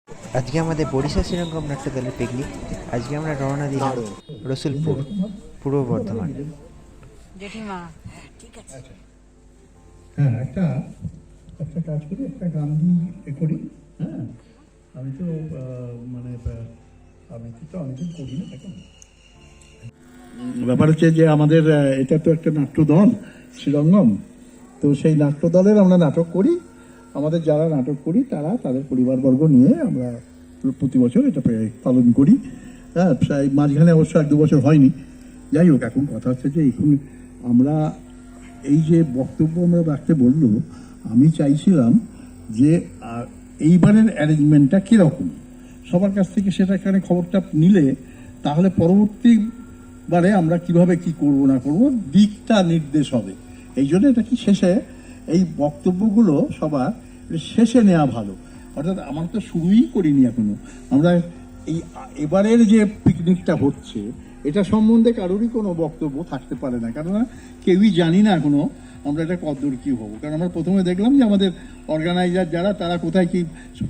আজকে আমাদের বরিশাল শ্রীরঙ্গম নাট্য দলের পিকনিক। আজকে আমরা রওনা দিলাম রসুলপুর, পূর্ব বর্ধমান। জেঠিমা হ্যাঁ, একটা একটা কাজ করি, একটা গান দিয়ে করি। হ্যাঁ, আমি তো আমি তো অনেকদিন করি না এখন। ব্যাপার হচ্ছে যে আমাদের এটা তো একটা নাট্য দল শ্রীরঙ্গম, তো সেই নাট্য দলের আমরা নাটক করি। আমাদের যারা নাটক করি তারা তাদের পরিবারবর্গ নিয়ে আমরা প্রতি বছর এটা পালন করি। হ্যাঁ, প্রায় মাঝখানে অবশ্য 1-2 বছর হয়নি। যাই হোক, এখন কথা হচ্ছে যে এখন আমরা এই যে বক্তব্য আমরা রাখতে বললো, আমি চাইছিলাম যে এইবারের অ্যারেঞ্জমেন্টটা কীরকম, সবার কাছ থেকে সেটা এখানে খবরটা নিলে তাহলে পরবর্তীবারে আমরা কিভাবে কি করব না করব দিকটা নির্দেশ হবে। এই জন্য এটা কি শেষে এই বক্তব্যগুলো সবার শেষে নেওয়া ভালো। অর্থাৎ আমরা তো শুরুই করিনি এখনো। আমরা এই এবারের যে পিকনিকটা হচ্ছে এটা সম্বন্ধে কারোরই কোনো বক্তব্য থাকতে পারে না, কেননা কেউই জানি না এখনো আমরা এটা কতদূর কী হবো। কারণ আমরা প্রথমে দেখলাম যে আমাদের অর্গানাইজার যারা তারা কোথায়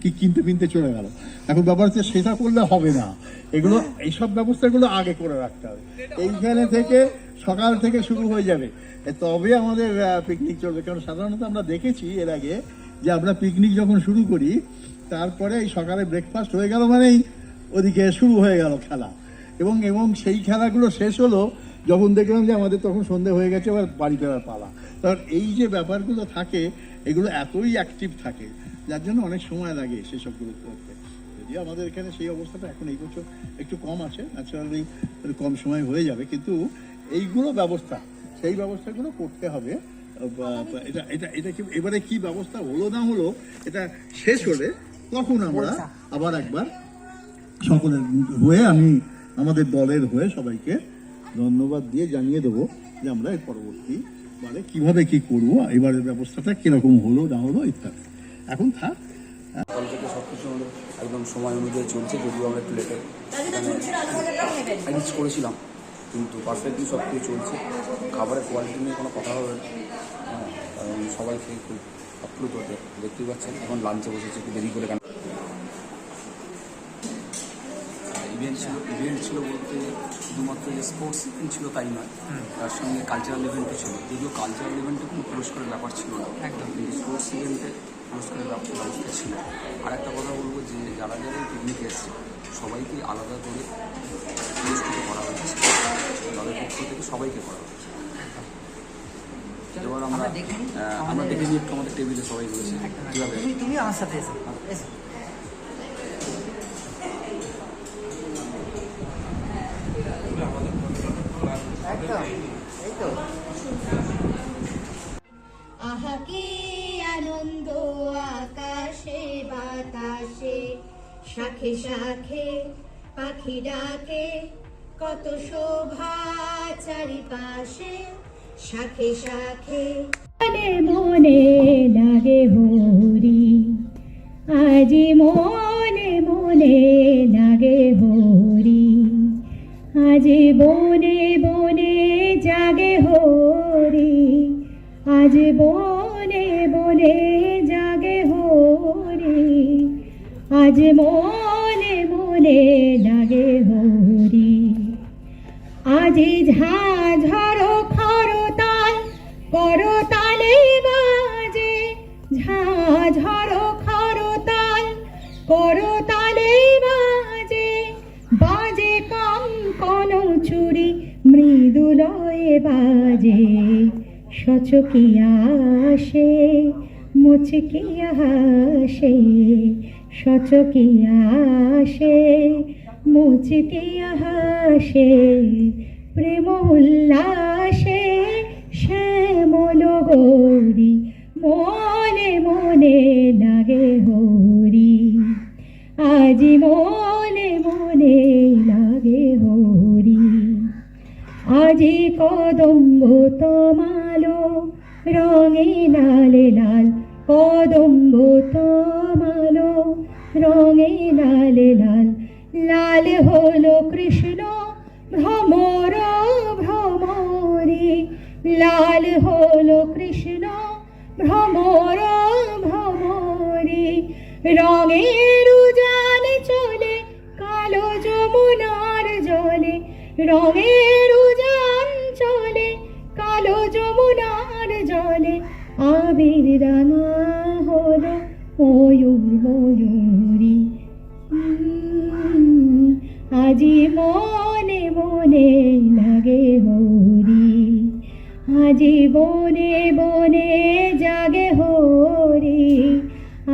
কি কিনতে ফিনতে চলে গেল। এখন ব্যাপার হচ্ছে সেটা করলে হবে না, এগুলো এইসব ব্যবস্থাগুলো আগে করে রাখতে হবে। এইখানে থেকে সকাল থেকে শুরু হয়ে যাবে, তবে আমাদের পিকনিক চলবে। কারণ সাধারণত আমরা দেখেছি এর আগে যে আমরা পিকনিক যখন শুরু করি তারপরে এই সকালে ব্রেকফাস্ট হয়ে গেল মানেই ওদিকে শুরু হয়ে গেল খেলা, এবং সেই খেলাগুলো শেষ হলো যখন দেখলাম যে আমাদের তখন সন্ধে হয়ে গেছে, এবার বাড়ি ফেরার পালা। কারণ এই যে ব্যাপারগুলো থাকে এগুলো এতই অ্যাক্টিভ থাকে যার জন্য অনেক সময় লাগে সেসবগুলো করতে। যদিও আমাদের এখানে সেই অবস্থাটা এখন এই বছর একটু কম আছে, ন্যাচারালি কম সময় হয়ে যাবে, কিন্তু এইগুলো ব্যবস্থা সেই ব্যবস্থাগুলো করতে হবে। এটা এটা এটা কি এবারে কি ব্যবস্থা হলো না হলো এটা শেষ হলে তখন আমরা আবার একবার সকলের হয়ে আমি আমাদের দলের হয়ে সবাইকে ধন্যবাদ দিয়ে জানিয়ে দেবো যে আমরা এর পরবর্তীবারে কিভাবে কি করবো, এবারের ব্যবস্থাটা কিরকম হলো না হলো ইত্যাদি। এখন থাক, সকাল থেকে সব কিছু আমাদের একদম সময় অনুযায়ী চলছে, যদিও আমরা একটু লেটে অ্যারেঞ্জ করেছিলাম, কিন্তু পারফেক্টলি সব কিছু চলছে। খাবারের কোয়ালিটি নিয়ে কোনো কথা হবে না। হ্যাঁ, কারণ সবাই খেয়ে খুব আপ্লুত দেখতেই পাচ্ছেন। এখন লাঞ্চে বসেছে একটু দেরি করে। কেন ইভেন্ট ছিল বলতে শুধুমাত্র যে স্পোর্টস ইভেন্ট ছিল তাই নয়, তার সঙ্গে কালচারাল ইভেন্টও ছিল। যদিও কালচারাল ইভেন্টে কোনো পুরস্কারের ব্যাপার ছিল না, একদম, কিন্তু স্পোর্টস ইভেন্টে পুরস্কারের ব্যবস্থা ছিল। আর একটা কথা বলবো যে যারা যারা পিকনিকে এসছে সবাইকে আলাদা করে পুরস্কৃত করা হয়েছে, দলের পক্ষ থেকে সবাইকে করা হয়েছে। এবার আমরা দেখে নিই একটু আমাদের টেবিলে সবাই রয়েছে কীভাবে। তুমি আমার সাথে এসো। আহা কি আনন্দ আকাশে বাতাসে, শাখে শাখে পাখি ডাকে, কত শোভা চারিপাশে, শাখে শাখে মনে মনে লাগে হরি, আজি মনে মনে লাগে হরি, আজি বনে বনে জাগে হরি, আজ বনে বনে জাগে হরি, আজ মনে মনে লাগে হরি, আজি ঝাঝর খরতাল করতালে বাজে, ঝাঝর খরতাল করতালে বাজে, বাজে কঙ্কন চুরি মৃদুলয়ে বাজে, সচকিয়া আসে মুচকিয়া হাসে, সচকিয়া আসে মুচকিয়া হাসে, প্রেম উল্লাসে শ্যামল গৌরী, মনে মনে লাগে হরি, আজি মনে মনে লাগে হরি, আজি কদম্ব তমালো রঙে লালে লাল, কদম্ব তমালো রঙে লালে লাল, লাল হলো কৃষ্ণ ভ্রমর ভ্রমরে, লাল হলো কৃষ্ণ ভ্রমর ভ্রমরে, রঙের উজালা রঙের উজান চলে কালো যমুনার জলে আবির রাঙা হলো ময়ূর ময়ূরী আজি মনে মনে লাগে হরি আজি বনে বনে জাগে হরি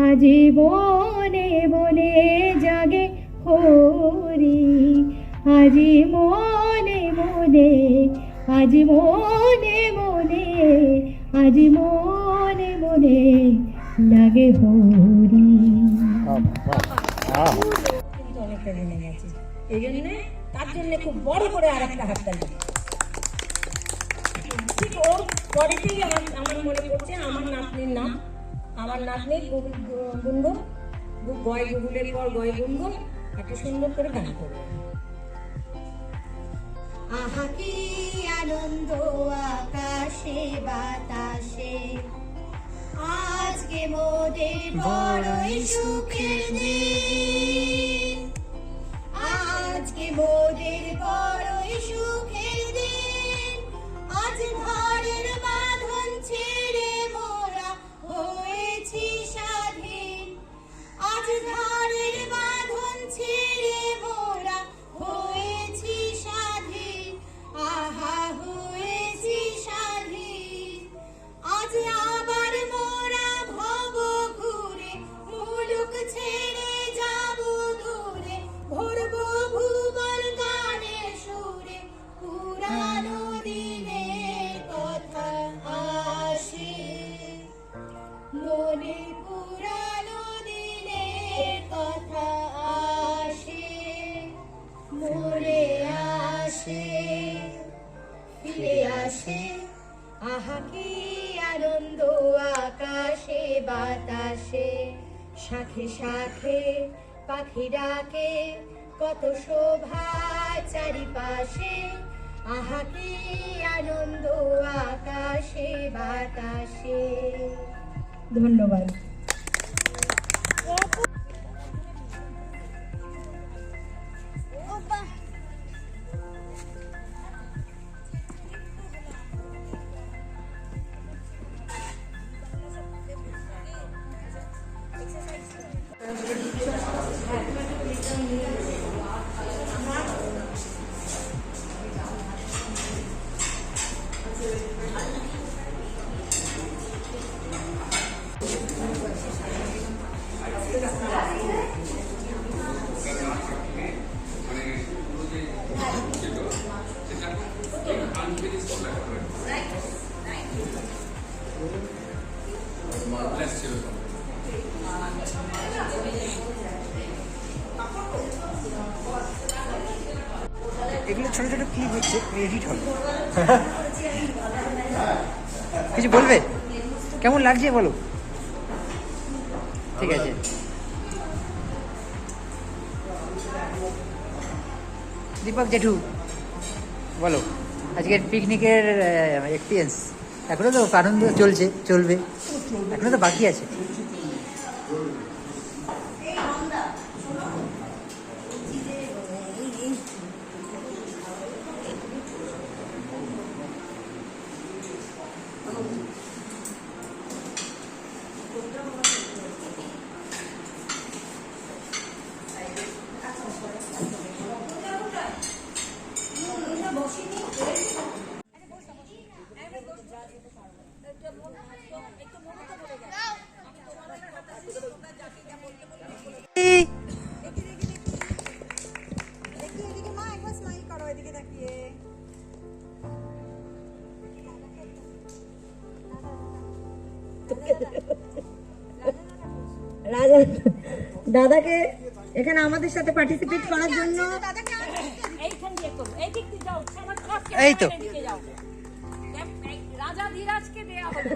আজি বনে বনে জাগে হরি আজি মনে মনে আজি মনে মনে আজি মনে মনে লাগে হরি। অনেকটা জেনে গেছে, এই জন্যে তার জন্য খুব বড় করে আর একটা হাততালি। ঠিক ওর পরেতেই আমার মনে পড়ছে আমার নাতনির নাম, আমার নাতনির গুনগুন, গয় গুগলের পর গয় গুনগুন একটা সুন্দর করে গান করবে। আহা কি আনন্দ আকাশে বাতাসে, আজকে মোদের বড়ই সুখের দিন, আজকে মোদের বড়ই সুখের দিন, আজ ঘরের বাঁধন ছেড়ে মোরা হয়েছি স্বাধীন, আজ ঘরের বাঁধন ছেড়ে মোরা হয়েছি স্বাধীন, আহা হয়েছি স্বাধীন, আজ আবার মোরা ভব ঘুরে মুলুক ছেড়ে যাব দূরে, ভরব ভুবন গানের সুরে, পুরানো দিনের কথা আসে মনে, পুরানো দিনের কথা আসে মনে আসে ফিরে আসে। আহা কি আনন্দ আকাশে বাতাসে, শাখে শাখে পাখি ডাকে কত শোভা চারিপাশে, আহা কি আনন্দ আকাশে বাতাসে। ধন্যবাদ। এগুলো ছোট ছোট ক্লিপ হচ্ছে, এডিট হবে। কিছু বলবে? কেমন লাগছে বলো। ঠিক আছে। দীপক জেঠু বলো আজকের পিকনিকের এক্সপিরিয়েন্স। এখনো তো আনন্দ চলছে, চলবে, এখনো তো বাকি আছে। রাজা দাদাকে এখানে আমাদের সাথে পার্টিসিপেট করার জন্য এই তো রাজা ধীরাজকে দেয়া হলো,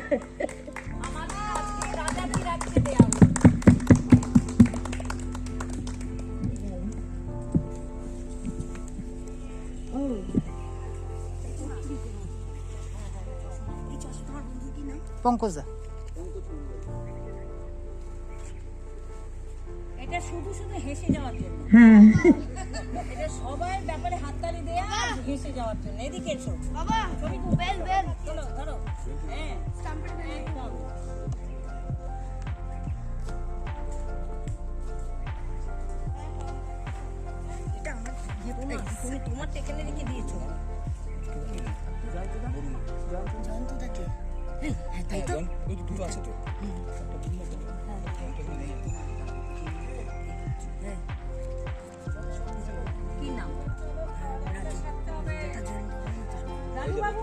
আমাদের আজকে রাজা ধীরাজকে দেয়া হলো। পঙ্কজদা এটা শুধু শুধু হেসে যাওয়ার জন্য। হ্যাঁ এটা তাহলে সবাই ব্যাপারে হাততালি দেয়া আর হেসে যাওয়ার জন্য এদিকে এসো বাবা ছবি বেল বেল চলো ধরো হ্যাঁ একদম এটা আমার তুমি তোমার টেকেনে রেখে দিয়েছো জয়ন্তদাকে হ্যাঁ তাই তো দুটো আছে তো কি নাম রাজু বাবু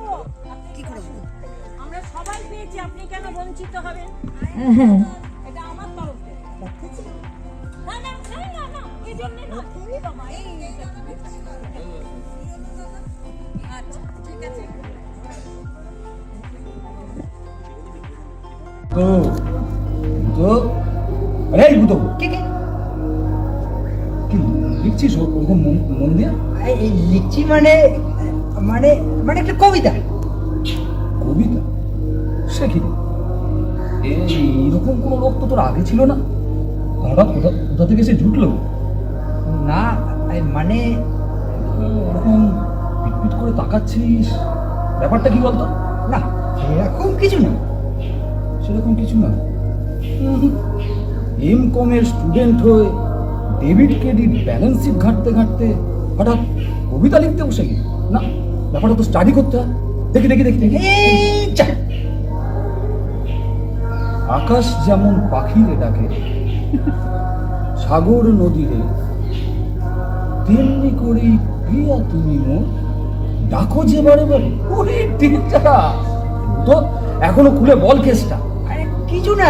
কি করে আমরা সবাই পেয়েছি আপনি কেন বঞ্চিত হবেন এটা আমার তরফ থেকে না না না না না এই জন্য না এই বাবা এইটা কি আচ্ছা ঠিক আছে তো তো আরে বুতো কে কে কি লিখছিস ওরকম মন দিয়ে এই লিখছি মানে মানে মানে একটা কবিতা। কবিতা সে কি এইরকম কোনো লোক তো তোর আগে ছিল না হঠাৎ কোথা থেকে সে জুটলো না মানে ওরকম পিটপিট করে তাকাচ্ছিস ব্যাপারটা কি বলতো না এরকম কিছু না। সেরকম কিছু না এম.কমের স্টুডেন্ট হয়ে ডেবিট ক্রেডিট ব্যালেন্স শিট ঘাঁটতে ঘাঁটতে হঠাৎ কবিতা লিখতে বসে গেলি না ব্যাপারটা তো স্টাডি করতে হয় দেখি দেখি দেখি দেখি এই যা, আকাশ যেমন পাখিরে ডাকে সাগর নদীরে তেমনি করেই প্রিয়া তুমি মোর ডাকো যে বারে বারে ওরে টিকটা তো এখনো খুলে বল কেসটা আরে কিছু না,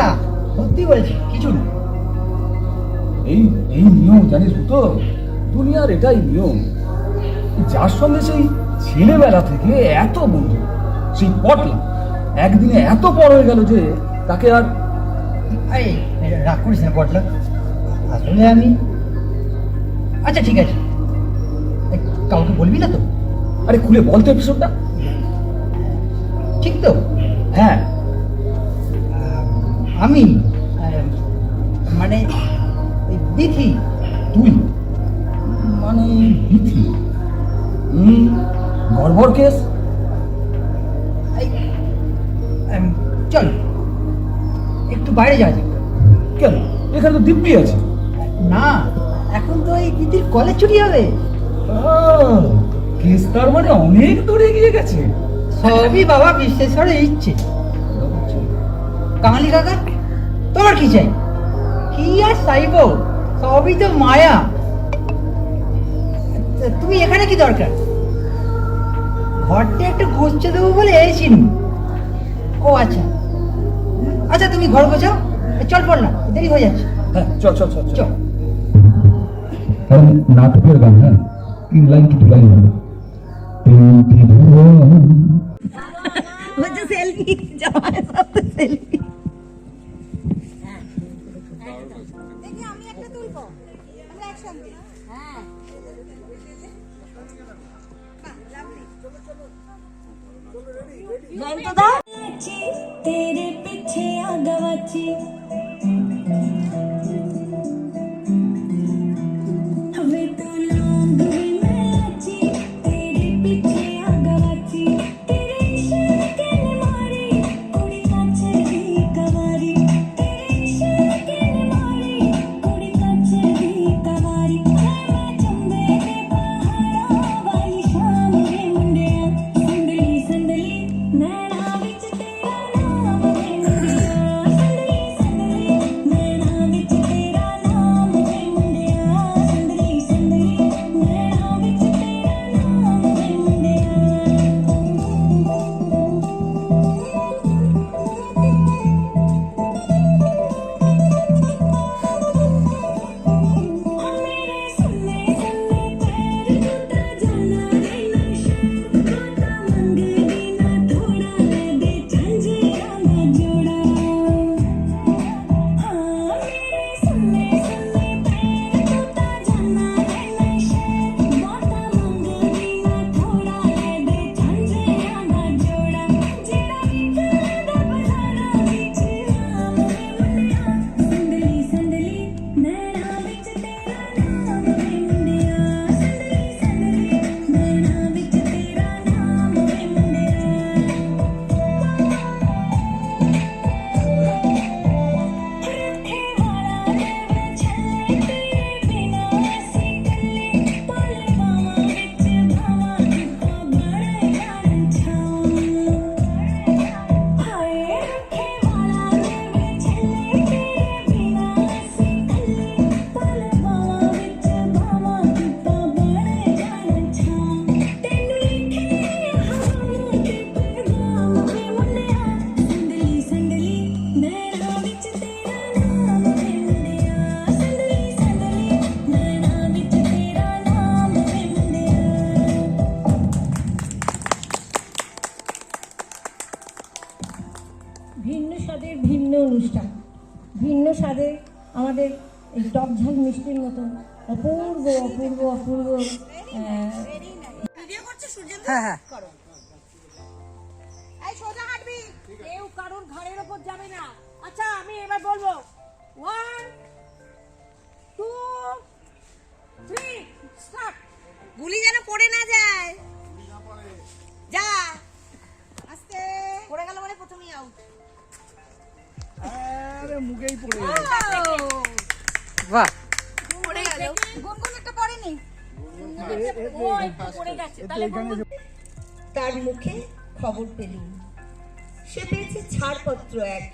সত্যি বলছি কিছু না। এই এই নিয়ম জানিস তো দুনিয়ার এটাই নিয়ম যার সঙ্গে সেই ছেলেবেলা থেকে এত বন্ধু সেই পটলা একদিনে এত পর হয়ে গেল যে তাকে আর এই রাগ করিস না পটলা, আসলে আমি আচ্ছা ঠিক আছে কাউকে বলবি না তো? আরে খুলে বলতো এপিসোডটা ঠিক তো? হ্যাঁ আমি মানে ওই বিথি। তুই মানে বিথি গড়বড় কেস এই, চল একটু বাইরে যাওয়া যাক। কেন এখানে তো দিব্যি আছে না এখন তো এই দিদির কলেজ ছুটি হবে। কেস তার মানে অনেক দূরে গিয়ে গেছে সবই বাবা বিশ্বেশ্বরের ইচ্ছে। কাঙালি কাকা তোমার কি চাই? কি আর চাইব, সবই তো মায়া। তুমি এখানে কি দরকার? ঘরটা একটু গুছিয়ে দেবো বলে এসেছিনি। ও আচ্ছা আচ্ছা তুমি ঘর গোছাও, চল পড়লাম দেরি হয়ে যাচ্ছে। হ্যাঁ চল চল চল চল। নাটকের গান হ্যাঁ 3 লাইন কি 2 লাইন হলো বলছে সেলফি জামাই সাথে সেলফি দেখি আমি একটা তুলবো, আমরা একসঙ্গে। হ্যাঁ জয়ন্তদা तेरे पीछे आ गवाची हमें तो लौंग भी मैं आची तेरे पीछे आ गवाची तेरे इशारे के ने मारी कुड़ी काचे दी कवारी तेरे इशारे के ने मारी कुड़ी काचे दी कवारी मैं चंदे दे पहाड़ा वाली शाम रे मुंडिया संदली संदली नैना विच तेरा नाम रे मुंडिया संदली संदली আমাদের এই টক ঝাল মিষ্টির মতন অপূর্ব অপূর্ব অপূর্ব হ্যাঁ হ্যাঁ এই সোজা হাঁটবি, কেউ কারোর ঘাড়ের ওপর যাবে না। আচ্ছা আমি এবার বলবো 1 2 3 স্টার্ট। গুলি যেন পড়ে না যায়। যা আস্তে পড়ে গেল মানে প্রথমেই আউট। আরে মুখেই পড়ে বাহ পড়ে গেল। গুনগুন একটা পড়েনি। ও একটু পড়ে গেছে, তাহলে গুনগুন তার মুখে খবর পেলুম সে পেয়েছে ছাড়পত্র এক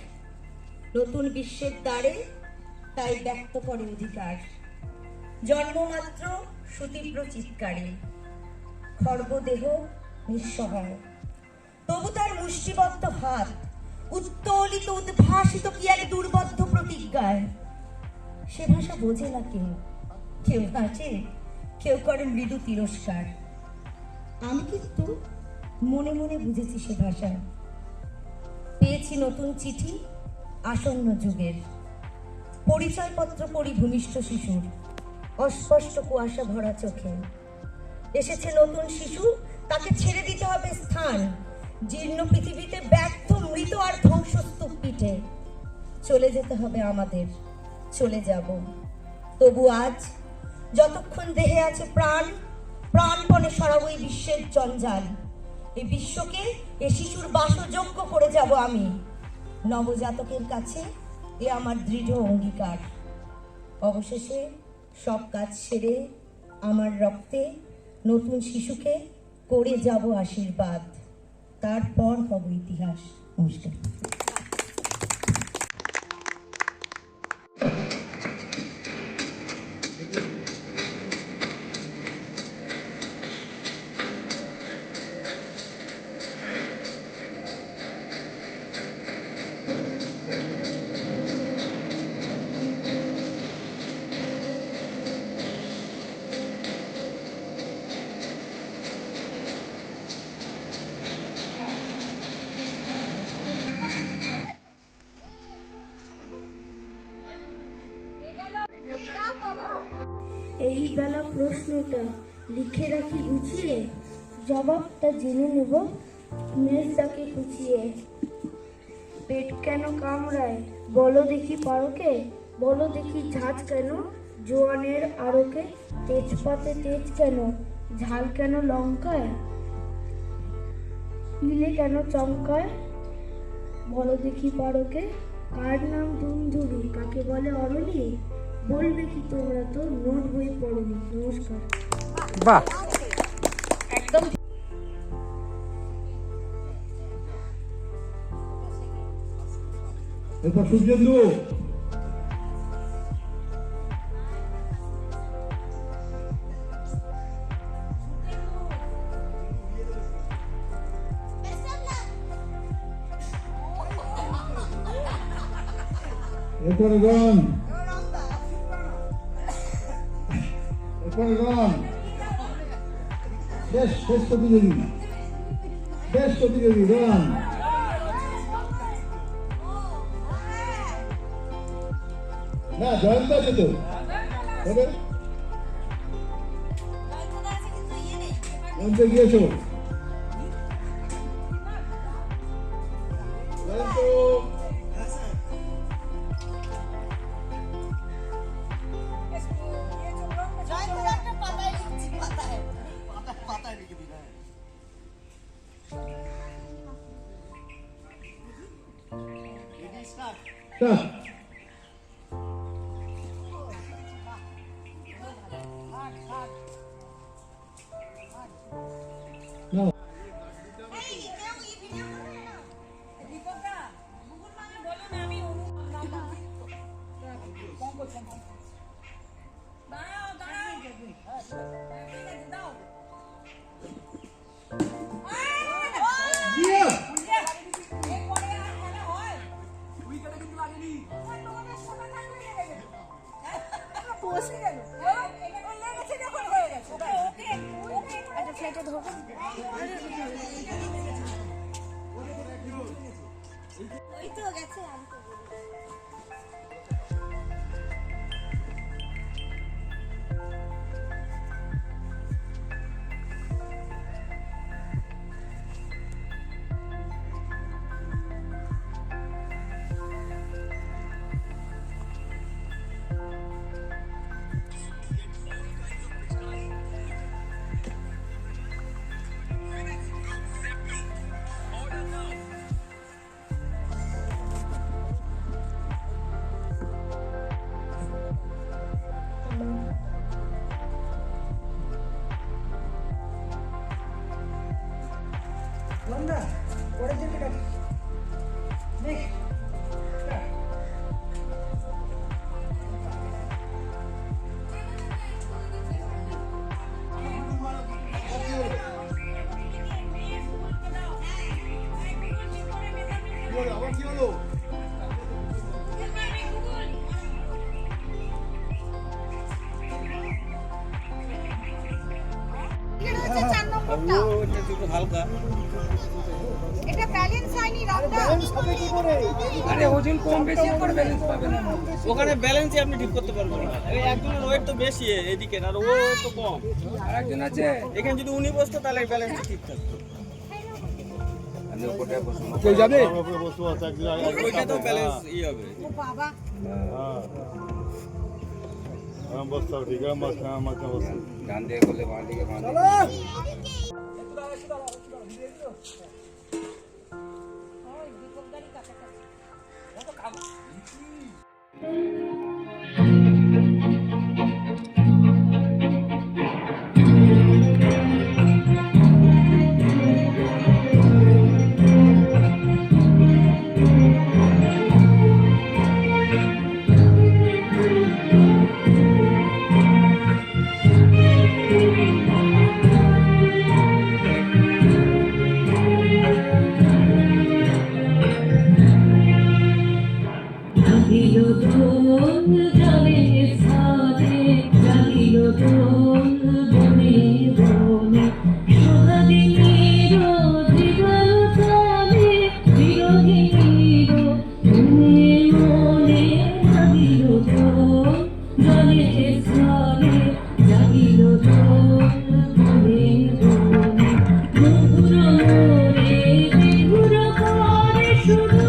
নতুন বিশ্বের দ্বারে, তাই ব্যক্ত করে অধিকার জন্মমাত্র সুতীব্র চিৎকারে খর্বদেহ নিঃসহায়, তবু তার মুষ্টিবদ্ধ হাত উত্তোলিত উদ্ভাসিত কি এক দুর্বদ্ধ প্রতিজ্ঞায়। সে ভাষা বোঝে না কেউ, কেউ হাসে, কেউ করে মৃদু তিরস্কার। আমি কিন্তু মনে মনে বুঝেছি সে ভাষা। পেয়েছি নতুন চিঠি আসন্ন যুগের, পরিচয়পত্র পড়ি ভূমিষ্ঠ শিশুর অস্পষ্ট কুয়াশা ভরা চোখে। এসেছে নতুন শিশু, তাকে ছেড়ে দিতে হবে স্থান জীর্ণ পৃথিবীতে ব্যর্থ মৃত আর ধ্বংসস্তূপ পিঠে। চলে যেতে হবে আমাদের, চলে যাব। তবু আজ যতক্ষণ দেহে আছে প্রাণ, প্রাণপণে সরাবো এই বিশ্বের জঞ্জাল। এই বিশ্বকে এ শিশুর বাসযোগ্য করে যাব আমি। নবজাতকের কাছে এ আমার দৃঢ় অঙ্গীকার। অবশেষে সব কাজ সেরে আমার রক্তে নতুন শিশুকে করে যাব আশীর্বাদ। তারপর হব ইতিহাস। নমস্কার। এই বেলা প্রশ্নটা লিখে রাখি গুছিয়ে, জবাবটা জেনে নেব মেজদাকে কুচিয়ে। পেট কেন কামড়ায় বলো দেখি পারকে, বলো দেখি ঝাঁজ কেন জোয়ানের আড়কে, তেজপাতে তেজ কেন, ঝাল কেন লঙ্কায়, পিলে কেন চমকায়, বলো দেখি পারকে। কার নাম ধুমধুরি, কাকে বলে অরলি, বলবে কি তোমরা তো নোট বই পড়োনি। নমস্কার। বাহ একদম এরপর সূর্যেন্দু। এরপরে রন, এরপরে রন। শেষ শেষ প্রতিযোগী, শেষ প্রতিযোগী রন। না জয়ন্ত আছে তো হবে, জয়ন্ত গিয়েছো জয়ন্ত। Start. No. এটা ধরো। কাপড়টা এটা ব্যালেন্স হয়নি রংটা। আরে ওজন কম বেশি করে ব্যালেন্স পাবে না, ওখানে ব্যালেন্সই আপনি ঠিক করতে পারবেন না। এই একজনের ওয়েট তো বেশি এদিকে, আর ও ওয়েট তো কম, আর একজন আছে এখানে যদি উনি বসতো তাহলে ব্যালেন্সটা ঠিক থাকতো। কেউ যাবে ওইটা তো ব্যালেন্স ই হবে। ও বাবা ডান দিকে করলে বাঁ দিকে, বাঁ দিকে। জাগিলো দোল জলে সারে, জাগিলো দোল বনে বনে, সোহাগিনীর দিগল তলে, বিরোহিনীর মনে মনে। জাগিলো দোল জলে সারে, জাগিলো দোল বনে বনে, মধুর মোরে বিধুর করে শুধু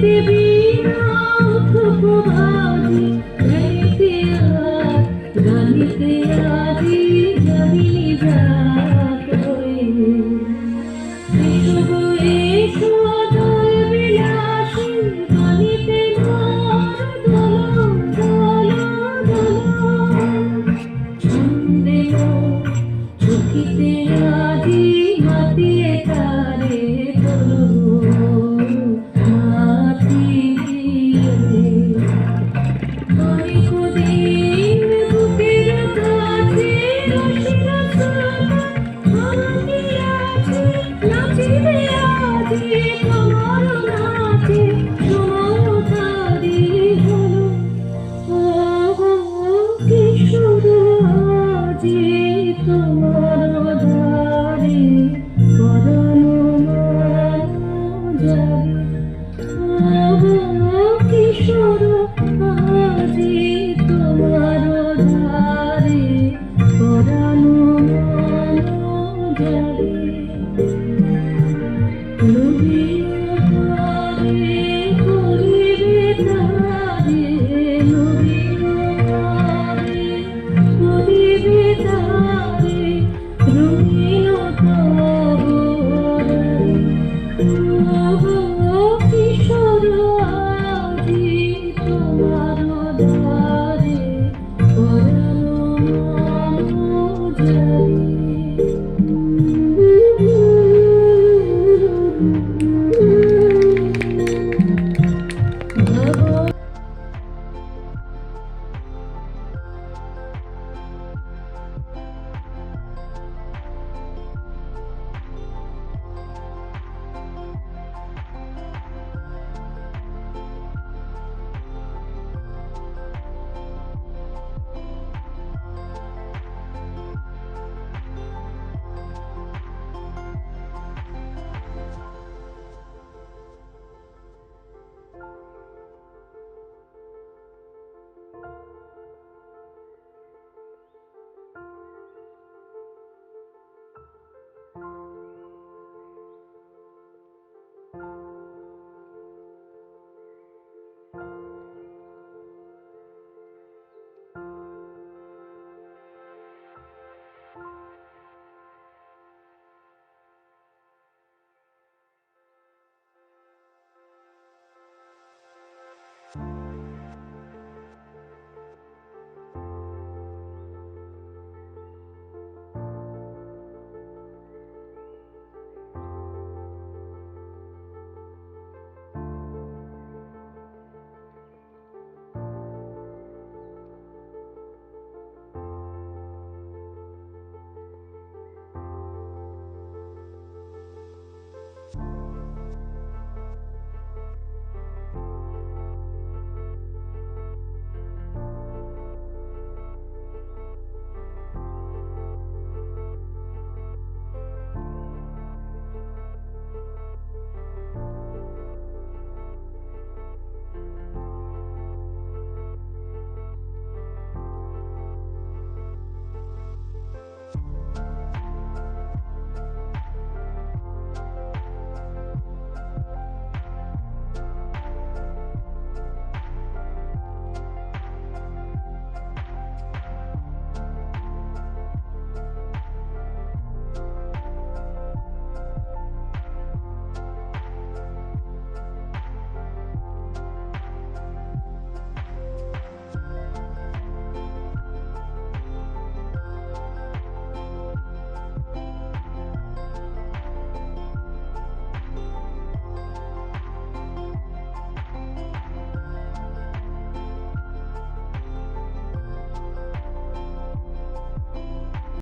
দেবী